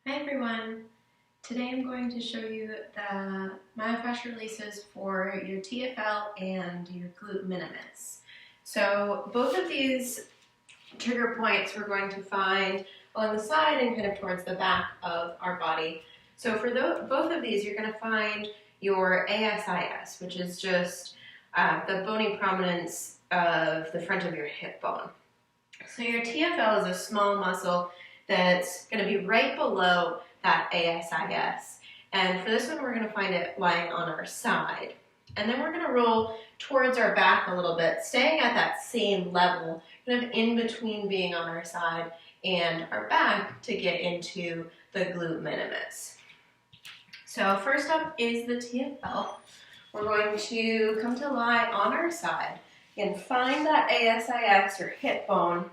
Hi everyone! Today I'm going to show you the myofascial releases for your TFL and your Gluteus Minimus. So both of these trigger points we're going to find along the side and kind of towards the back of our body. So for both of these you're going to find your ASIS, which is just the bony prominence of the front of your hip bone. So your TFL is a small muscle that's going to be right below that ASIS. And for this one, we're going to find it lying on our side. And then we're going to roll towards our back a little bit, staying at that same level, kind of in between being on our side and our back to get into the Gluteus Minimus. So first up is the TFL. We're going to come to lie on our side and find that ASIS or hip bone.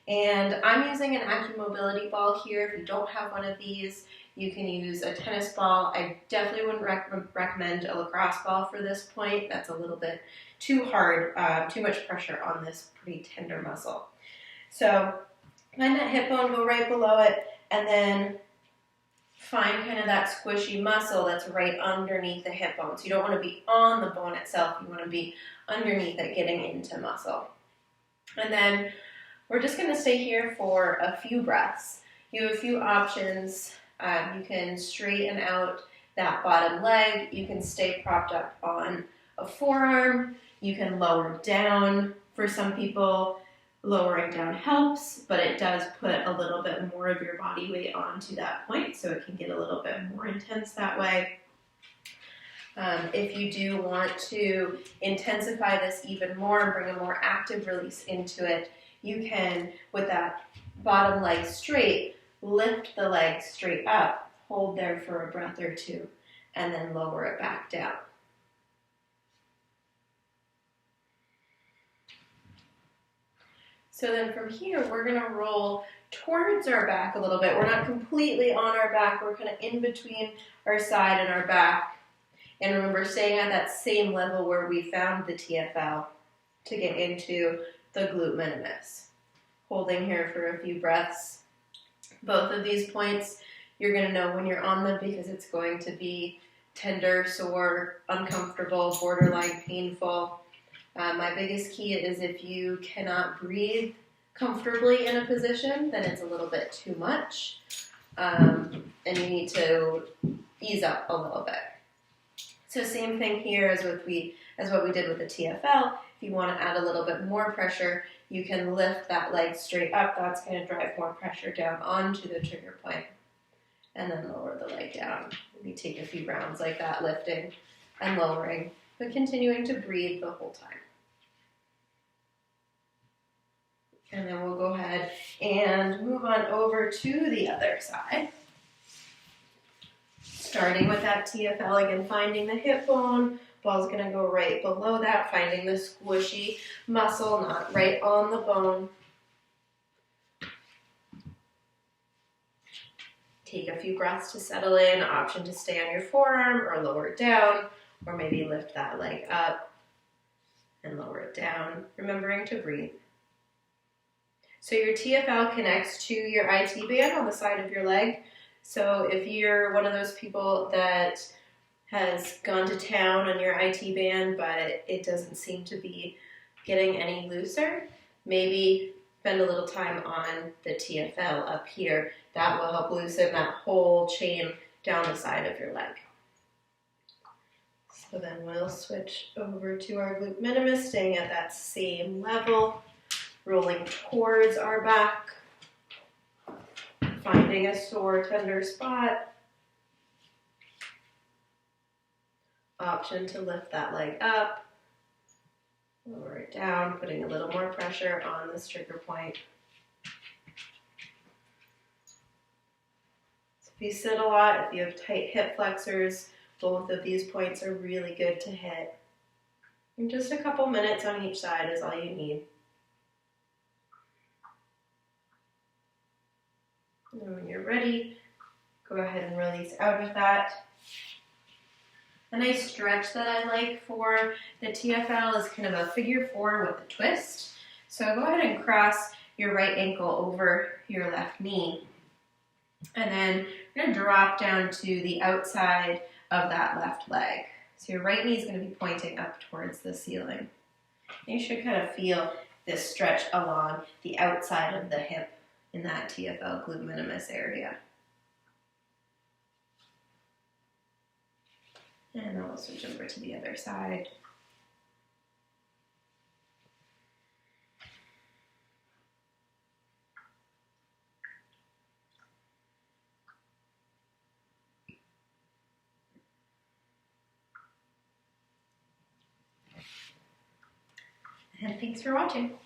And I'm using an Acumobility ball here. If you don't have one of these, you can use a tennis ball. I definitely wouldn't recommend a lacrosse ball for this point. That's a little bit too hard, too much pressure on this pretty tender muscle. So find that hip bone, go right below it, and then find kind of that squishy muscle that's right underneath the hip bone. So you don't want to be on the bone itself. You want to be underneath it, getting into muscle. And then we're just going to stay here for a few breaths. You have a few options. You can straighten out that bottom leg. You can stay propped up on a forearm. You can lower down. For some people, lowering down helps, but it does put a little bit more of your body weight onto that point, so it can get a little bit more intense that way. If you do want to intensify this even more and bring a more active release into it, you can, with that bottom leg straight, lift the leg straight up, hold there for a breath or two, and then lower it back down. So then from here, we're going to roll towards our back a little bit. We're not completely on our back. We're kind of in between our side and our back. And remember, staying at that same level where we found the TFL to get into the Gluteus Minimus. Holding here for a few breaths. Both of these points, you're going to know when you're on them because it's going to be tender, sore, uncomfortable, borderline painful. My biggest key is if you cannot breathe comfortably in a position, then it's a little bit too much, and you need to ease up a little bit. So same thing here as what we did with the TFL. If you want to add a little bit more pressure, you can lift that leg straight up. That's going to drive more pressure down onto the trigger point, and then lower the leg down. Maybe take a few rounds like that, lifting and lowering, but continuing to breathe the whole time. And then we'll go ahead and move on over to the other side. Starting with that TFL, again, finding the hip bone. Ball's going to go right below that, finding the squishy muscle, not right on the bone. Take a few breaths to settle in. Option to stay on your forearm or lower it down, or maybe lift that leg up and lower it down, remembering to breathe. So your TFL connects to your IT band on the side of your leg. So if you're one of those people that has gone to town on your IT band, but it doesn't seem to be getting any looser, maybe spend a little time on the TFL up here. That will help loosen that whole chain down the side of your leg. So then we'll switch over to our Gluteus Minimus, staying at that same level, rolling towards our back, finding a sore, tender spot. Option to lift that leg up, lower it down, putting a little more pressure on this trigger point. So if you sit a lot, if you have tight hip flexors, both of these points are really good to hit. And just a couple minutes on each side is all you need. And when you're ready, go ahead and release out of that. A nice stretch that I like for the TFL is kind of a figure four with a twist. So go ahead and cross your right ankle over your left knee. And then we're going to drop down to the outside of that left leg. So your right knee is going to be pointing up towards the ceiling. You should kind of feel this stretch along the outside of the hip in that TFL glute minimus area. And then we'll switch over to the other side. And thanks for watching.